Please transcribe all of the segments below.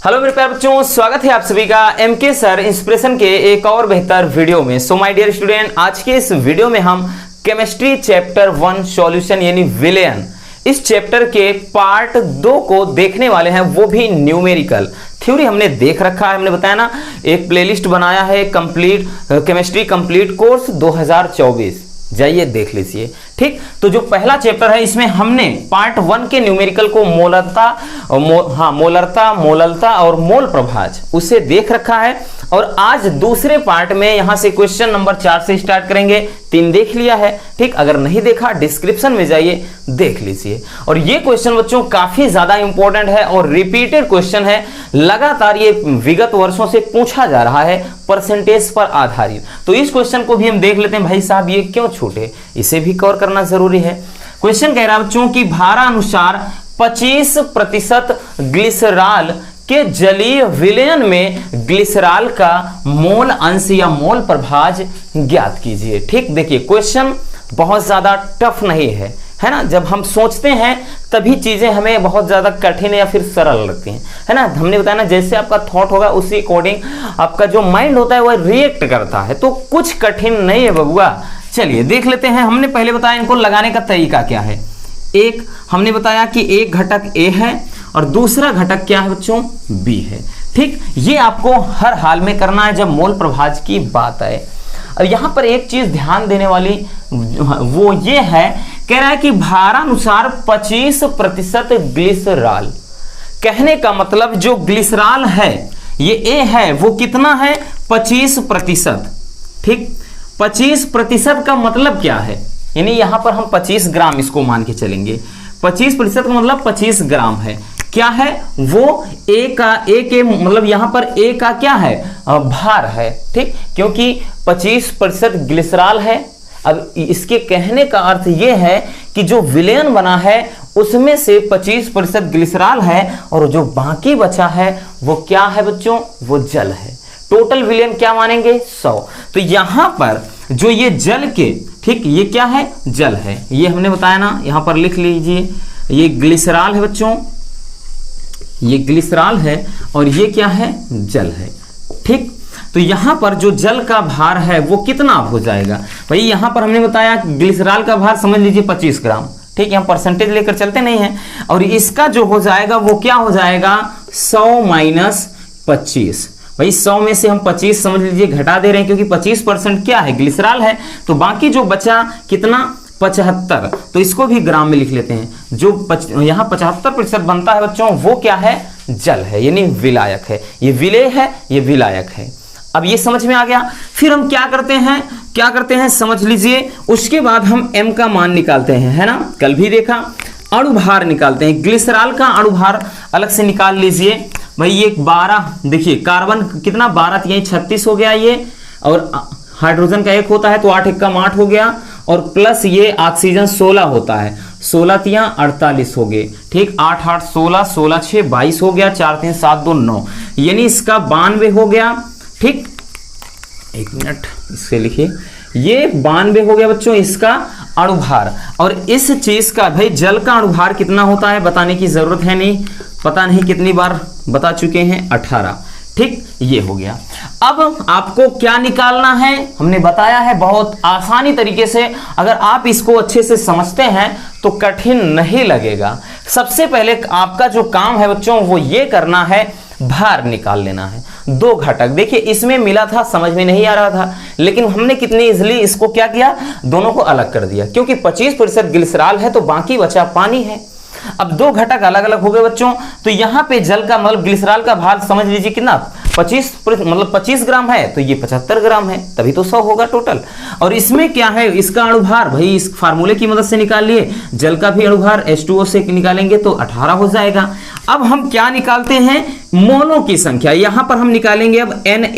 Hello मेरे प्यारे बच्चों, स्वागत है आप सभी का एमके सर इंस्पिरेशन के एक और बेहतर वीडियो में। सो माय डियर स्टूडेंट, आज के इस वीडियो में हम केमिस्ट्री चैप्टर 1 सॉल्यूशन यानी विलयन, इस चैप्टर के पार्ट 2 को देखने वाले हैं, वो भी न्यूमेरिकल। थ्योरी हमने देख रखा है, हमने बताया ना, एक प्लेलिस्ट बनाया है कंप्लीट केमिस्ट्री कंप्लीट कोर्स 2024, जाइए देख लीजिए। ठीक, तो जो पहला चैप्टर है इसमें हमने पार्ट 1 के न्यूमेरिकल को मोलरता और मोल प्रभाज उसे देख रखा है, और आज दूसरे पार्ट में यहां से क्वेश्चन नंबर 4 से स्टार्ट करेंगे। 3 देख लिया है, ठीक, अगर नहीं देखा डिस्क्रिप्शन में जाइए देख लीजिए। और ये क्वेश्चन बच्चों काफी ज्यादा इंपॉर्टेंट है और रिपीटेड क्वेश्चन है, लगातार ये विगत वर्षों से पूछा जा रहा है परसेंटेज पर आधारित। तो इस क्वेश्चन को भी हम देख लेते हैं। भाई साहब ये क्यों छूटे, इसे भी कवर करना जरूरी है। क्वेश्चन कह रहा है बच्चों की भारानुसार 25% ग्लिसरॉल के जलीय विलयन में ग्लिसरॉल का मोल अंश या मोल प्रभाज ज्ञात कीजिए। ठीक, देखिए क्वेश्चन बहुत ज्यादा टफ नहीं है, है ना। जब हम सोचते हैं तभी चीजें हमें बहुत ज्यादा कठिन या फिर सरल लगती हैं, है ना। हमने बताया ना, जैसे आपका थॉट होगा उसी अकॉर्डिंग आपका जो माइंड होता है वह रिएक्ट करता है, तो कुछ कठिन नहीं है बबुआ। चलिए देख लेते हैं। हमने पहले बताया इनको लगाने का तरीका क्या है। एक हमने बताया कि एक घटक ए है और दूसरा घटक क्या है बच्चों, बी है। ठीक, ये आपको हर हाल में करना है जब मोल प्रभाज की बात आए। और यहां पर एक चीज ध्यान देने वाली वो ये है, कह रहा है कि भारानुसार 25% ग्लिसरॉल, कहने का मतलब जो ग्लिसरॉल है ये ए है वो कितना है, 25%। ठीक, 25% का मतलब क्या है, यानी यहां पर हम 25 ग्राम इसको मान के चलेंगे। 25% का मतलब 25 ग्राम है। क्या है वो, ए के मतलब यहां पर ए का क्या है, भार है। ठीक, क्योंकि 25% ग्लिसरॉल है। अब इसके कहने का अर्थ यह है कि जो विलयन बना है उसमें से 25% ग्लिसरॉल है और जो बाकी बचा है वो क्या है बच्चों, वो जल है। टोटल विलयन क्या मानेंगे, 100। तो यहां पर जो ये जल के, ठीक, ये क्या है, जल है, ये हमने बताया ना, यहां पर लिख लीजिए। ये ग्लिसरॉल है बच्चों, ये ग्लिसरॉल है और ये क्या है, जल है। ठीक, तो यहां पर जो जल का भार है वो कितना हो जाएगा भाई, यहां पर हमने बताया ग्लिसरॉल का भार समझ लीजिए 25 ग्राम। ठीक, यहां परसेंटेज लेकर चलते नहीं है। और इसका जो हो जाएगा वो क्या हो जाएगा, 100 माइनस 25। भाई 100 में से हम 25 समझ लीजिए घटा दे रहे हैं, क्योंकि 25% क्या है, ग्लिसरॉल है। तो बाकी जो बचा कितना, 75। तो इसको भी ग्राम में लिख लेते हैं। जो यहाँ 75% बनता है बच्चों वो क्या है, जल है, यानी विलायक है। ये विलेय है, ये विलायक है। अब ये समझ में आ गया। फिर हम क्या करते हैं समझ लीजिए। उसके बाद हम m का मान निकालते हैं, है ना, कल भी देखा। अणुभार निकालते हैं, ग्लिसरॉल का अणुभार अलग से निकाल लीजिए। भाई ये 12, देखिए कार्बन कितना 12, यही 36 हो गया ये, और हाइड्रोजन का 1 होता है तो 8 एकम 8 हो गया, और प्लस ये ऑक्सीजन 16 होता है, 16 तियां 48 हो गए। ठीक, 8 8 16, 16 6 22 हो गया, 4 3 7 2 9, यानी इसका 92 हो गया। ठीक, एक मिनट इससे लिखिए, ये 92 हो गया बच्चों इसका अणुभार। और इस चीज का भाई जल का अणुभार कितना होता है बताने की जरूरत है नहीं, पता नहीं कितनी बार बता चुके हैं, 18। ठीक, ये हो गया। अब आपको क्या निकालना है, हमने बताया है बहुत आसानी तरीके से। अगर आप इसको अच्छे से समझते हैं तो कठिन नहीं लगेगा। सबसे पहले आपका जो काम है बच्चों वो ये करना है, भार निकाल लेना है। 2 घटक, देखिए इसमें मिला था, समझ में नहीं आ रहा था, लेकिन हमने कितनी इजीली इसको क्या किया, दोनों को अलग कर दिया, क्योंकि 25% ग्लिसरॉल है तो बाकी बचा पानी है। अब 2 घटक अलग अलग हो गए बच्चों, तो यहां पे जल का मतलब ग्लिसरॉल का भार समझ लीजिए कितना, 25 ग्राम है, तो ये 75 ग्राम है, तभी तो 100 होगा टोटल। और इसमें क्या है, इसका अणुभार भाई इस फार्मूले की मदद से निकाल लिए, जल का भी अणुभार H2O से निकालेंगे तो 18 हो जाएगा। अब हम क्या निकालते हैं, मोलों की संख्या। यहां पर हम निकालेंगे अब Na,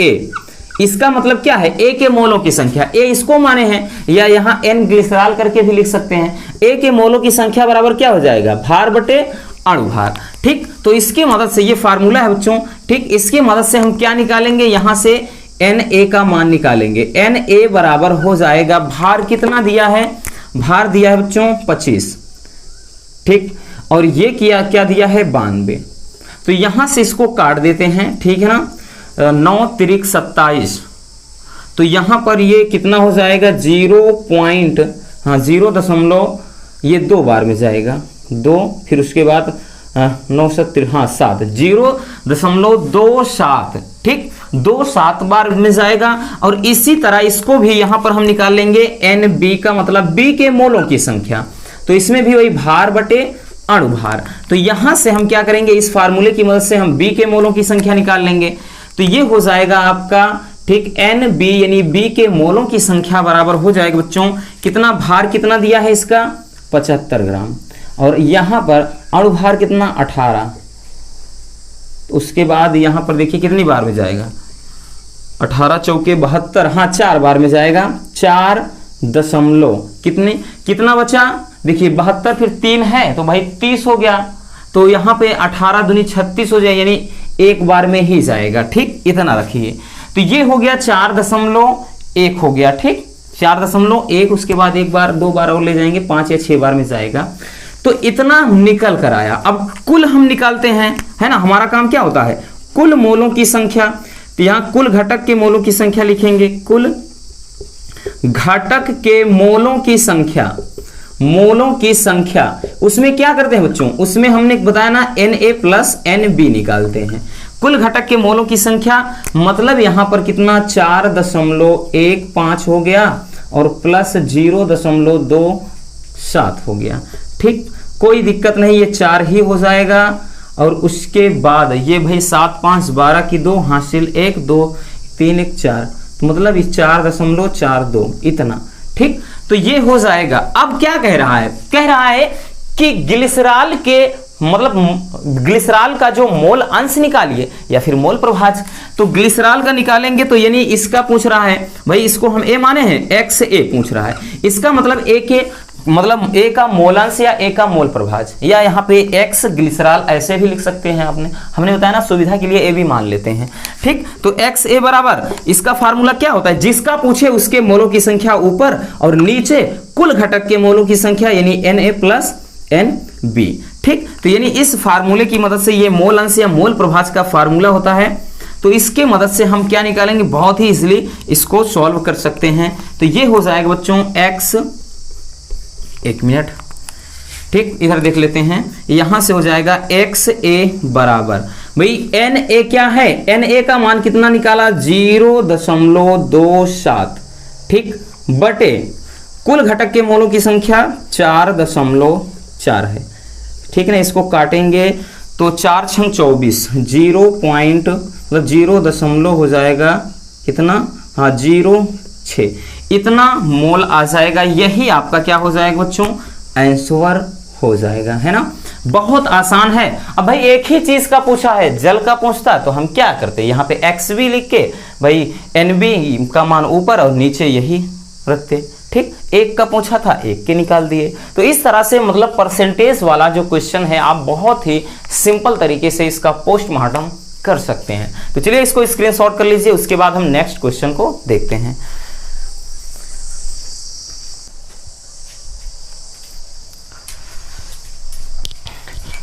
इसका मतलब क्या है, ए के मोलों की संख्या। ए इसको माने हैं, या यहाँ एन ग्लिसरॉल करके भी लिख सकते हैं। ए के मोलों की संख्या बराबर क्या हो जाएगा, भार बटे अणुभार। ठीक, तो इसकी मदद से, ये फार्मूला है बच्चों, ठीक, इसकी मदद से हम क्या निकालेंगे, यहां से Na का मान निकालेंगे। Na बराबर हो जाएगा, भार कितना दिया है, भार दिया है बच्चों 25। ठीक, और ये क्या दिया है, 92। तो यहां से इसको काट देते हैं, ठीक है ना। 9 त्रिक 27, तो यहां पर ये कितना हो जाएगा 0 ये 2 बार में जाएगा 2, फिर उसके बाद 9 7 0.27, ठीक 2 बार में जाएगा। और इसी तरह इसको भी यहां पर हम निकाल लेंगे एन बी का मतलब बी के मोलों की संख्या, तो इसमें भी वही भार बटे अणुभार। तो यहां से हम क्या करेंगे, इस फार्मूले की मदद से हम बी के मोलों की संख्या निकाल लेंगे। तो ये हो जाएगा आपका, ठीक एन बी यानी बी के मोलों की संख्या बराबर हो जाएगा बच्चों, कितना भार कितना दिया है इसका 75 ग्राम, और यहां पर अणुभार कितना 18। उसके बाद यहां पर देखिए कितनी बार में जाएगा 18 चौके 72, हाँ 4 बार में जाएगा 4 दशमलव कितना बचा देखिए 72, फिर 3 है तो भाई 30 हो गया। तो यहां पे 18 दूनी 36 हो जाए, यानी 1 बार में ही जाएगा, ठीक इतना रखिए। तो ये हो गया 4.1 हो गया, ठीक 4.1, उसके बाद 1 बार 2 बार और ले जाएंगे 5 या 6 बार में जाएगा। तो इतना निकल कर आया। अब कुल हम निकालते हैं, है ना, हमारा काम क्या होता है कुल मोलों की संख्या। तो यहां कुल घटक के मोलों की संख्या लिखेंगे, कुल घटक के मोलों की संख्या, उसमें क्या करते हैं बच्चों, उसमें हमने बताया ना Na प्लस NB निकालते हैं। कुल घटक के मोलों की संख्या मतलब यहां पर कितना 4.15 हो गया और प्लस 0.27 हो गया, ठीक कोई दिक्कत नहीं, ये 4 ही हो जाएगा। और उसके बाद ये भाई 7 5 12 की 2 हासिल 1 2 3 1 4, तो मतलब ये 4.42 इतना, ठीक तो ये हो जाएगा। अब क्या कह रहा है, कह रहा है कि ग्लिसरॉल के मतलब ग्लिसरॉल का जो मोल अंश निकालिए या फिर मोल प्रभाज। तो ग्लिसरॉल का निकालेंगे तो यानी इसका पूछ रहा है भाई, इसको हम ए माने हैं, एक्स ए पूछ रहा है, इसका मतलब ए के मतलब ए का मोल अंश या ए का मोल प्रभाज, या यहाँ पे एक्स ग्लिसरॉल ऐसे भी लिख सकते हैं। हमने बताया ना सुविधा के लिए ए भी मान लेते हैं, ठीक। तो एक्स ए बराबर इसका फार्मूला क्या होता है, जिसका पूछे उसके मोलों की संख्या ऊपर और नीचे कुल घटक के मोलों की संख्या यानी Na प्लस NB, ठीक। तो यानी इस फार्मूले की मदद से ये मोल अंश या मोल प्रभाज का फार्मूला होता है। तो इसके मदद से हम क्या निकालेंगे, बहुत ही इजीली इसको सॉल्व कर सकते हैं। तो ये हो जाएगा बच्चों एक्स, एक मिनट, ठीक इधर देख लेते हैं, यहां से हो जाएगा एक्स ए बराबर भाई Na क्या है, Na का मान कितना निकाला 0.27, ठीक बटे कुल घटक के मोलों की संख्या 4.4 है, ठीक ना। इसको काटेंगे तो 4 छंग 24, 0 हो जाएगा कितना, हाँ 0.6 इतना मोल आ जाएगा। यही आपका क्या हो जाएगा बच्चों, आंसर हो जाएगा, है ना। बहुत आसान है। अब भाई एक ही चीज का पूछा है, जल का पूछता तो हम क्या करते, यहाँ पे XB लिख के भाई NB का मान ऊपर और नीचे यही रखते, ठीक। एक का पूछा था, एक के निकाल दिए। तो इस तरह से मतलब परसेंटेज वाला जो क्वेश्चन है आप बहुत ही सिंपल तरीके से इसका पोस्टमार्टम कर सकते हैं। तो चलिए इसको स्क्रीनशॉट कर लीजिए, उसके बाद हम नेक्स्ट क्वेश्चन को देखते हैं।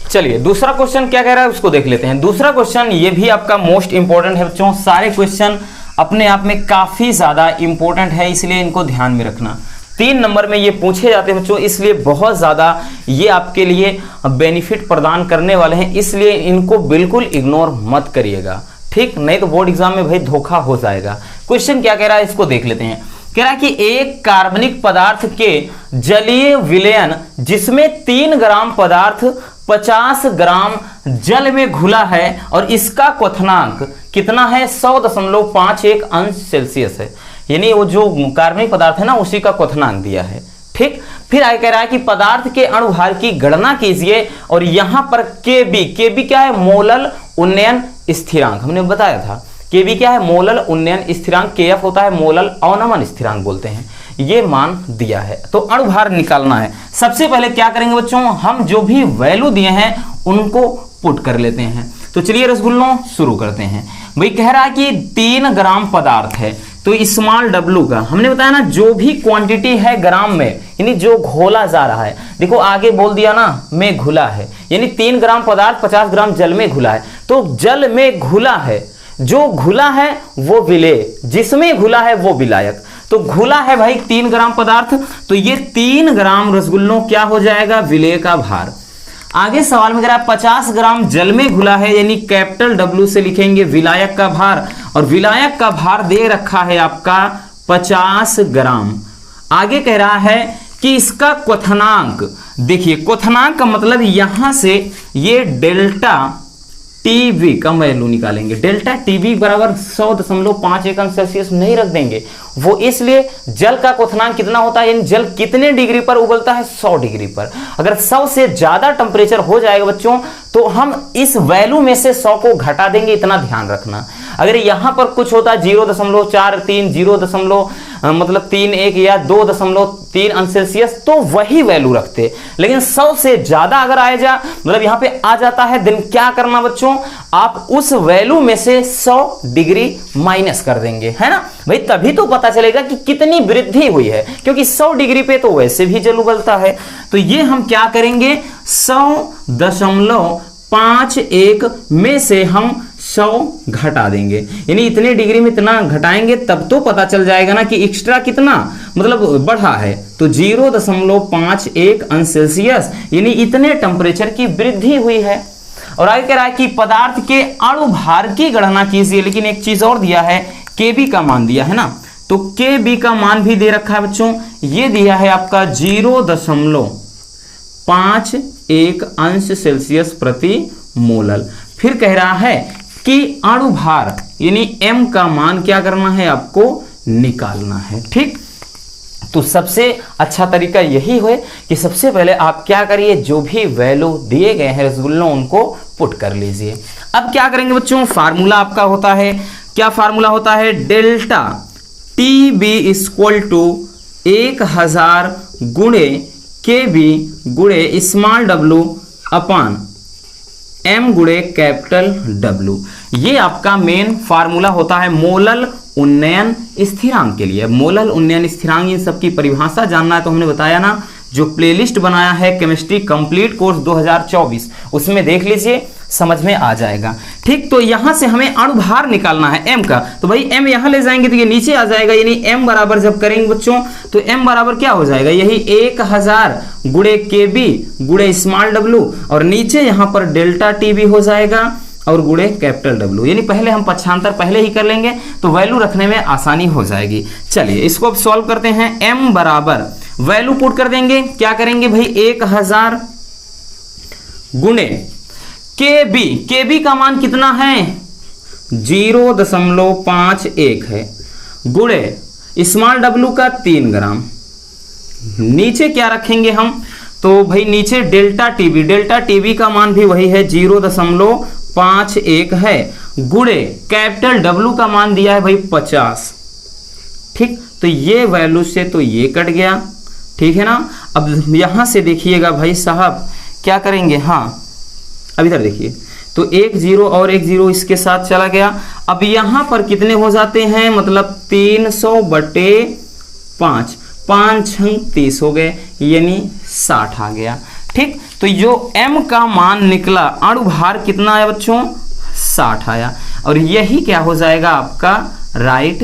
चलिए दूसरा क्वेश्चन क्या कह रहा है उसको देख लेते हैं। दूसरा क्वेश्चन ये भी आपका मोस्ट इंपॉर्टेंट है बच्चों, सारे क्वेश्चन अपने आप में काफी ज्यादा इंपॉर्टेंट है, इसलिए इनको ध्यान में रखना। 3 नंबर में ये पूछे जाते हैं बच्चों, इसलिए बहुत ज्यादा ये आपके लिए बेनिफिट प्रदान करने वाले हैं, इसलिए इनको बिल्कुल इग्नोर मत करिएगा, ठीक। नहीं तो बोर्ड एग्जाम में भाई धोखा हो जाएगा। क्वेश्चन क्या कह रहा है इसको देख लेते हैं। कह रहा है कि एक कार्बनिक पदार्थ के जलीय विलयन जिसमें 3 ग्राम पदार्थ 50 ग्राम जल में घुला है और इसका क्वथनांक कितना है 100.51 अंश सेल्सियस है, यानी वो जो कार्बनिक पदार्थ है ना उसी का क्वथनांक दिया है, ठीक। फिर आगे कह रहा है कि पदार्थ के अणुभार की गणना कीजिए और यहां पर केबी क्या है, मोलल उन्नयन स्थिरांक, हमने बताया था केबी क्या है, मोलल उन्नयन स्थिरांक, केएफ होता है मोलल अवनमन स्थिरांक बोलते हैं, ये मान दिया है। तो अणुभार निकालना है। सबसे पहले क्या करेंगे बच्चों, हम जो भी वैल्यू दिए हैं उनको पुट कर लेते हैं। तो चलिए रसगुल्लों शुरू करते हैं। भाई कह रहा है कि 3 ग्राम पदार्थ है, तो स्मॉल w का हमने बताया ना, जो भी क्वांटिटी है ग्राम में, यानी जो घोला जा रहा है, देखो आगे बोल दिया ना में घुला है, यानी 3 ग्राम पदार्थ 50 ग्राम जल में घुला है। तो जल में घुला है, जो घुला है वो विलेय, जिसमें घुला है वो विलायक। तो घुला है भाई 3 ग्राम पदार्थ, तो ये 3 ग्राम रसगुल्लों क्या हो जाएगा, विलेय का भार। आगे सवाल में कह रहा है 50 ग्राम जल में घुला है, यानी कैपिटल W से लिखेंगे विलायक का भार, और विलायक का भार दे रखा है आपका 50 ग्राम। आगे कह रहा है कि इसका क्वथनांक, देखिए क्वथनांक का मतलब यहां से ये डेल्टा टीवी का वैल्यू निकालेंगे। डेल्टा टीवी बराबर 100.51 अंश सेल्सियस नहीं रख देंगे, वो इसलिए जल का क्वथनांक कितना होता है, यानी जल कितने डिग्री पर उबलता है, 100 डिग्री पर। अगर 100 से ज्यादा टेम्परेचर हो जाएगा बच्चों, तो हम इस वैल्यू में से 100 को घटा देंगे, इतना ध्यान रखना। अगर यहां पर कुछ होता 0.43 0.31 या 2.3 अंश सेल्सियस, तो वही वैल्यू रखते। लेकिन 100 से ज्यादा अगर आए जा, मतलब यहां पे आ जाता है, देन क्या करना बच्चों, आप उस वैल्यू में से 100 डिग्री माइनस कर देंगे, है ना भाई। तभी तो पता चलेगा कि कितनी वृद्धि हुई है, क्योंकि 100 डिग्री पे तो वैसे भी जल उबलता है। तो ये हम क्या करेंगे, 100.51 में से हम 100 घटा देंगे, यानी इतने डिग्री में इतना घटाएंगे, तब तो पता चल जाएगा ना कि एक्स्ट्रा कितना मतलब बढ़ा है। तो 0.51 अंश सेल्सियस, यानी इतने टेम्परेचर की वृद्धि हुई है। और आगे कह रहा है कि पदार्थ के अणु भार की गणना कीजिए, लेकिन एक चीज और दिया है, केबी का मान दिया है ना, तो केबी का मान भी दे रखा है बच्चों, ये दिया है आपका 0.51 अंश सेल्सियस प्रति मोलल। फिर कह रहा है कि अणु भार यानी m का मान क्या करना है, आपको निकालना है। ठीक, तो सबसे अच्छा तरीका यही है कि सबसे पहले आप क्या करिए, जो भी वैल्यू दिए गए हैं रसगुल्लों उनको पुट कर लीजिए। अब क्या करेंगे बच्चों, फार्मूला आपका होता है, क्या फार्मूला होता है, delta T B equal to 1000 गुणे के बी गुणे स्मॉल w अपान m गुणे कैपिटल W। ये आपका मेन फार्मूला होता है मोलल उन्नयन स्थिरांक के लिए। मोलल उन्नयन स्थिरांक, इन सबकी परिभाषा जानना है तो हमने बताया ना, जो प्लेलिस्ट बनाया है केमिस्ट्री कंप्लीट कोर्स 2024, उसमें देख लीजिए, समझ में आ जाएगा। ठीक, तो यहां से हमें अणुभार निकालना है m का, तो भाई m यहां ले जाएंगे तो ये नीचे आ जाएगा, यानी m बराबर जब करेंगे बच्चों तो m बराबर क्या हो जाएगा, यही 1000 गुणे kb गुणे स्मॉल w, और नीचे यहां पर डेल्टा टीबी हो जाएगा और गुणे कैपिटल W। यानी पहले हम पक्षांतर पहले ही कर लेंगे तो वैल्यू रखने में आसानी हो जाएगी। चलिए इसको अब सॉल्व करते हैं। m बराबर वैल्यू पुट कर देंगे, क्या करेंगे भाई 1000 गुणे kb का मान कितना है 0.51 है, गुणे स्मॉल w का 3 ग्राम। नीचे क्या रखेंगे हम, तो भाई नीचे डेल्टा टीबी का मान भी वही है 0.51 है, गुणे कैपिटल W का मान दिया है भाई 50। ठीक, तो ये वैल्यू से तो ये कट गया, ठीक है ना। अब यहां से देखिएगा भाई साहब क्या करेंगे, हाँ अब इधर देखिए, तो 1 0 और 1 0 इसके साथ चला गया। अब यहां पर कितने हो जाते हैं, मतलब 300/5, 5 छंग 30 हो गए, यानी 60 आ गया। ठीक, तो जो m का मान निकला अणुभार कितना आया बच्चों 60 आया, और यही क्या हो जाएगा आपका राइट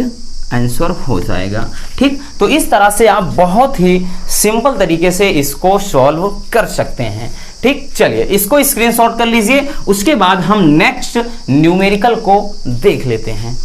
आंसर हो जाएगा। ठीक, तो इस तरह से आप बहुत ही सिंपल तरीके से इसको सॉल्व कर सकते हैं। ठीक, चलिए इसको स्क्रीनशॉट कर लीजिए, उसके बाद हम नेक्स्ट न्यूमेरिकल को देख लेते हैं।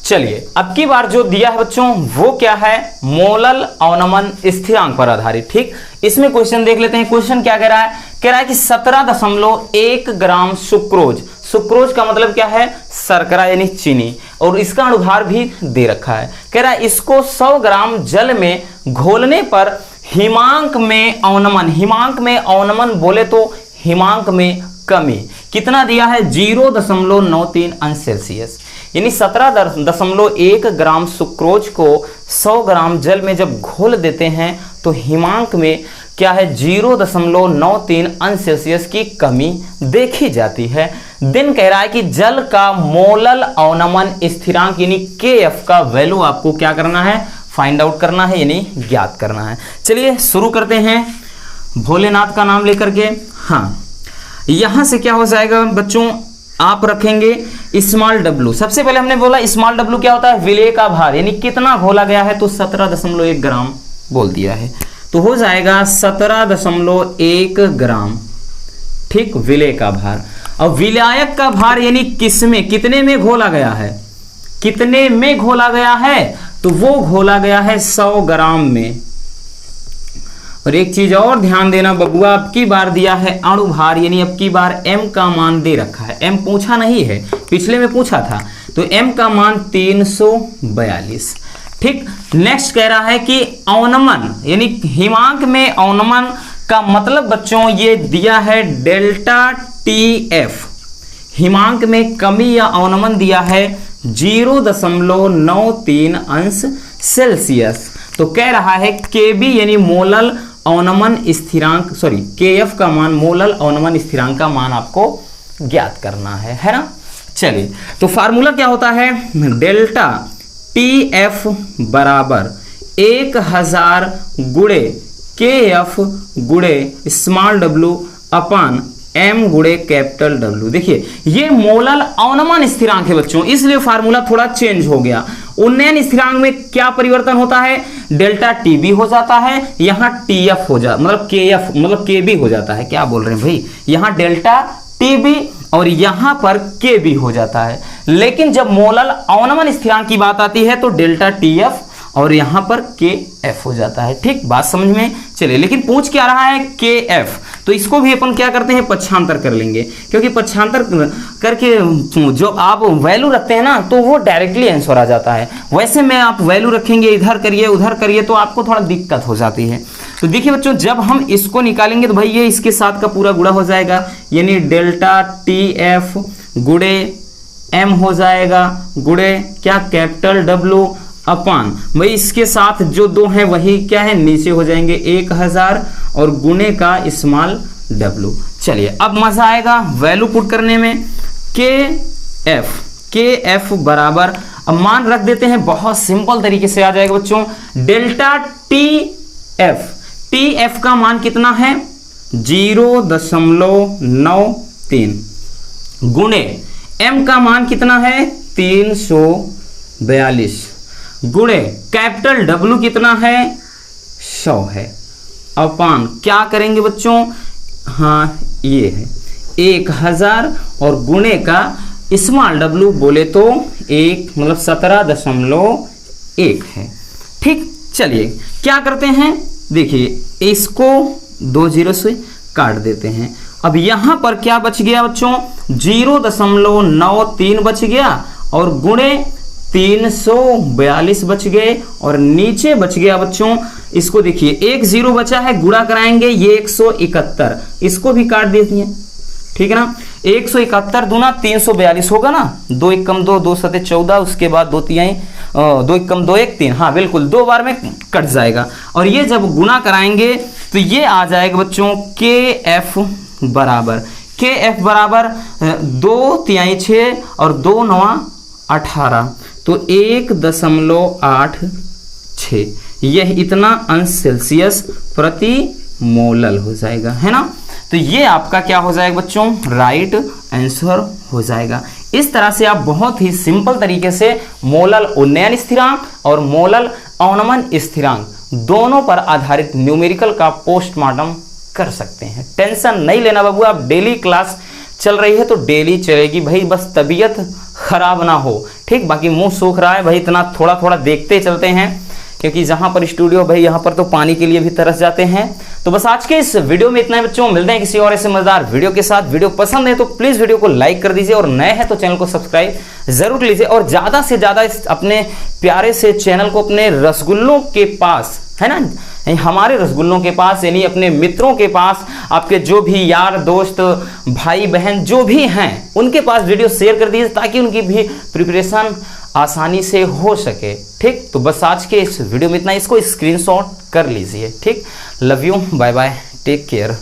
चलिए अब की बार जो दिया है बच्चों वो क्या है, मोलल अवनमन स्थिरांक पर आधारित। ठीक, इसमें क्वेश्चन देख लेते हैं। क्वेश्चन क्या कह रहा है, कह रहा है कि 17.1 ग्राम सुक्रोज का मतलब क्या है, शर्करा यानी चीनी, और इसका अणुभार भी दे रखा है। कह रहा है इसको 100 ग्राम जल में घोलने पर हिमांक में अवनमन बोले तो हिमांक में कमी कितना दिया है 0.93 अंश सेल्सियस, यानी 17.1 ग्राम सुक्रोज को 100 ग्राम जल में जब घोल देते हैं तो हिमांक में क्या है 0.93 अंश सेल्सियस की कमी देखी जाती है। देन कह रहा है कि जल का मोलल अवनमन स्थिरांक यानी KF का वैल्यू आपको क्या करना है, फाइंड आउट करना है यानी ज्ञात करना है। चलिए शुरू करते हैं भोलेनाथ का नाम लेकर के। हाँ, यहां से क्या हो जाएगा बच्चों, आप रखेंगे स्मॉल w। सबसे पहले हमने बोला स्मॉल w क्या होता है, विलेय का भार यानी कितना घोला गया है, तो 17.1 ग्राम बोल दिया है, तो हो जाएगा 17.1 ग्राम, ठीक, विलेय का भार। और विलायक का भार यानी किसमें, कितने में घोला गया है, कितने में घोला गया है, तो वो घोला गया है 100 ग्राम में। और एक चीज और ध्यान देना बबुआ, अब की बार दिया है अणु भार यानी अब की बार m का मान दे रखा है, m पूछा नहीं है, पिछले में पूछा था, तो m का मान 342, ठीक। नेक्स्ट कह रहा है कि अवनमन यानी हिमांक में अवनमन का मतलब बच्चों ये दिया है डेल्टा TF, हिमांक में कमी या अवनमन दिया है 0.93 अंश सेल्सियस। तो कह रहा है KB यानी मोलल अवनमन स्थिरांक, सॉरी KF का मान, मोलल अवनमन स्थिरांक का मान आपको ज्ञात करना है ना। चलिए, तो फार्मूला क्या होता है, डेल्टा TF बराबर 1000 गुणे KF गुणे स्मॉल w अपान m गुणे कैपिटल W। देखिए ये मोलल अवनमन स्थिरांक है बच्चों, इसलिए फार्मूला थोड़ा चेंज हो गया। उन्नयन स्थिरांक में क्या परिवर्तन होता है, डेल्टा TB हो जाता है, यहाँ TF हो जाता, मतलब KF मतलब KB हो जाता है। क्या बोल रहे हैं भाई, यहाँ डेल्टा TB और यहाँ पर KB हो जाता है। लेकिन जब मोलल अवनमन स्थिरांक की बात आती है तो डेल्टा TF और यहाँ पर KF हो जाता है, ठीक, बात समझ में। चलिए, लेकिन पूछ क्या रहा है KF, तो इसको भी अपन क्या करते हैं, पक्षांतर कर लेंगे, क्योंकि पक्षांतर करके जो आप वैल्यू रखते हैं ना तो वो डायरेक्टली आंसर आ जाता है। वैसे में आप वैल्यू रखेंगे इधर करिए उधर करिए तो आपको थोड़ा दिक्कत हो जाती है। तो देखिए बच्चों, जब हम इसको निकालेंगे तो भाई ये इसके साथ का पूरा गुणा हो जाएगा, यानी डेल्टा TF गुणे m हो जाएगा गुणे क्या, कैपिटल W अपान, भाई इसके साथ जो दो हैं वही क्या है, नीचे हो जाएंगे 1000 और गुणे का स्मॉल w। चलिए अब मजा आएगा वैल्यू पुट करने में। KF बराबर, अब मान रख देते हैं, बहुत सिंपल तरीके से आ जाएगा बच्चों, डेल्टा TF का मान कितना है 0.93 गुणे m का मान कितना है 342 गुणे कैपिटल W कितना है 100 है, अपान क्या करेंगे बच्चों, हाँ ये है 1000 और गुणे का स्मॉल w बोले तो 1 मतलब 17.1 है, ठीक। चलिए क्या करते हैं, देखिए इसको 2 0 से काट देते हैं। अब यहां पर क्या बच गया बच्चों, 0.93 बच गया और गुणे 342 बच गए और नीचे बच गया बच्चों, इसको देखिए 1 0 बचा है, गुणा कराएंगे ये 171, इसको भी काट देती हैं, ठीक है ना। 171 दूना 342 होगा ना, 2 1 कम 2 2 7 14, उसके बाद 2 3 2 1 कम 2 1 3, हाँ बिल्कुल 2 बार में कट जाएगा। और ये जब गुणा कराएंगे तो ये आ जाएगा बच्चों KF बराबर 2 3 6 और 2 9 18, तो 1.86, यह इतना अंश सेल्सियस प्रति मोलल हो जाएगा, है ना। तो ये आपका क्या हो जाएगा बच्चों, राइट आंसर हो जाएगा। इस तरह से आप बहुत ही सिंपल तरीके से मोलल उन्नयन स्थिरांक और मोलल अवनमन स्थिरांक दोनों पर आधारित न्यूमेरिकल का पोस्टमार्टम कर सकते हैं। टेंशन नहीं लेना बाबू, आप डेली क्लास चल रही है तो डेली चलेगी भाई, बस तबीयत खराब ना हो, ठीक। बाकी मुंह सूख रहा है भाई, इतना थोड़ा थोड़ा देखते चलते हैं, क्योंकि जहां पर स्टूडियो भाई यहाँ पर तो पानी के लिए भी तरस जाते हैं। तो बस आज के इस वीडियो में इतना ही बच्चों, मिलते हैं किसी और ऐसे मजेदार वीडियो के साथ। वीडियो पसंद है तो प्लीज वीडियो को लाइक कर दीजिए और नए हैं तो चैनल को सब्सक्राइब जरूर लीजिए और ज्यादा से ज्यादा अपने प्यारे से चैनल को अपने रसगुल्लों के पास, है ना, हमारे रसगुल्लों के पास यानी अपने मित्रों के पास, आपके जो भी यार दोस्त भाई बहन जो भी हैं उनके पास वीडियो शेयर कर दीजिए ताकि उनकी भी प्रिपरेशन आसानी से हो सके, ठीक। तो बस आज के इस वीडियो में इतना, इसको स्क्रीनशॉट कर लीजिए, ठीक। Love you, bye bye, take care.